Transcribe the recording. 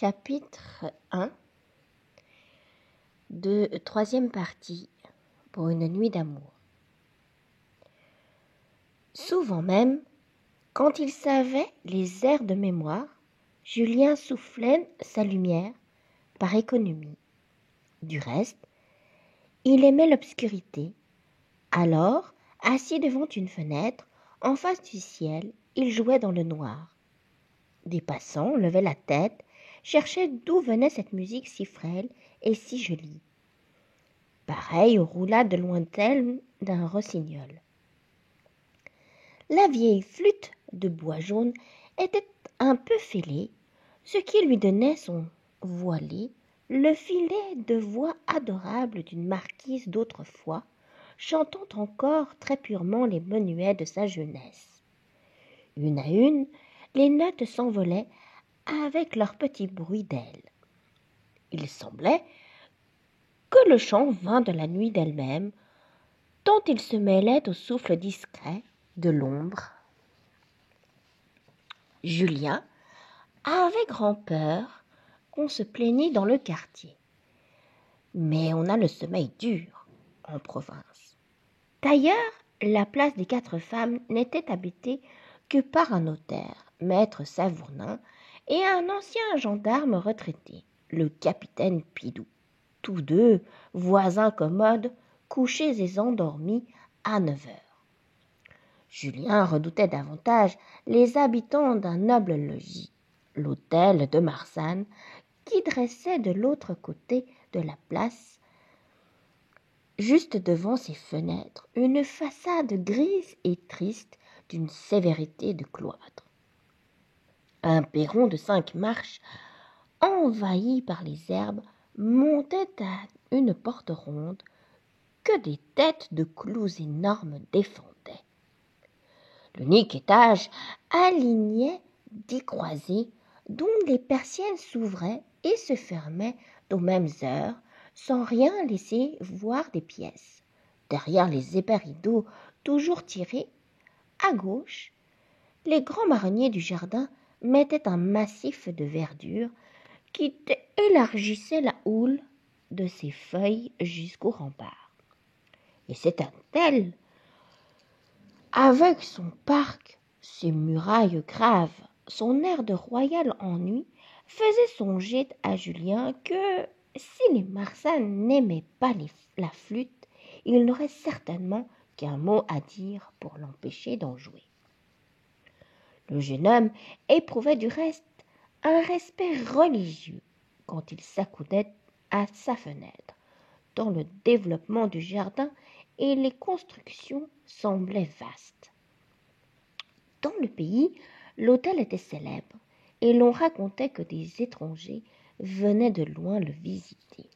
Chapitre 1 de troisième partie pour une nuit d'amour. Souvent même, quand il savait les airs de mémoire, Julien soufflait sa lumière par économie. Du reste, il aimait l'obscurité. Alors, assis devant une fenêtre, en face du ciel, il jouait dans le noir. Des passants levaient la tête, cherchaient d'où venait cette musique si frêle et si jolie, pareille aux roulades lointaines d'un rossignol. La vieille flûte de bois jaune était un peu fêlée, ce qui lui donnait son voilé le filet de voix adorable d'une marquise d'autrefois, chantant encore très purement les menuets de sa jeunesse. Une à une, les notes s'envolaient avec leur petit bruit d'ailes. Il semblait que le chant vînt de la nuit d'elle-même, tant il se mêlait au souffle discret de l'ombre. Julien avait grand-peur qu'on se plaignît dans le quartier. Mais on a le sommeil dur en province. D'ailleurs, la place des 4 femmes n'était habitée que par un notaire, maître Savournin, et un ancien gendarme retraité, le capitaine Pidou, tous deux voisins commodes, couchés et endormis à 9 heures. Julien redoutait davantage les habitants d'un noble logis, l'hôtel de Marsanne, qui dressait de l'autre côté de la place, juste devant ses fenêtres, une façade grise et triste d'une sévérité de cloître. Un perron de 5 marches, envahi par les herbes, montait à une porte ronde que des têtes de clous énormes défendaient. L'unique étage alignait 10 croisées dont les persiennes s'ouvraient et se fermaient aux mêmes heures, sans rien laisser voir des pièces. Derrière les épais rideaux toujours tirés, à gauche, les grands marronniers du jardin mettaient un massif de verdure qui élargissait la houle de ses feuilles jusqu'au rempart. Et c'est un tel, avec son parc, ses murailles graves, son air de royal ennui, faisait songer à Julien que, si les Marsanne n'aimaient pas la flûte, il n'aurait certainement qu'un mot à dire pour l'empêcher d'en jouer. Le jeune homme éprouvait du reste un respect religieux quand il s'accoudait à sa fenêtre, dont le développement du jardin et les constructions semblaient vastes. Dans le pays, l'hôtel était célèbre, et l'on racontait que des étrangers venaient de loin le visiter.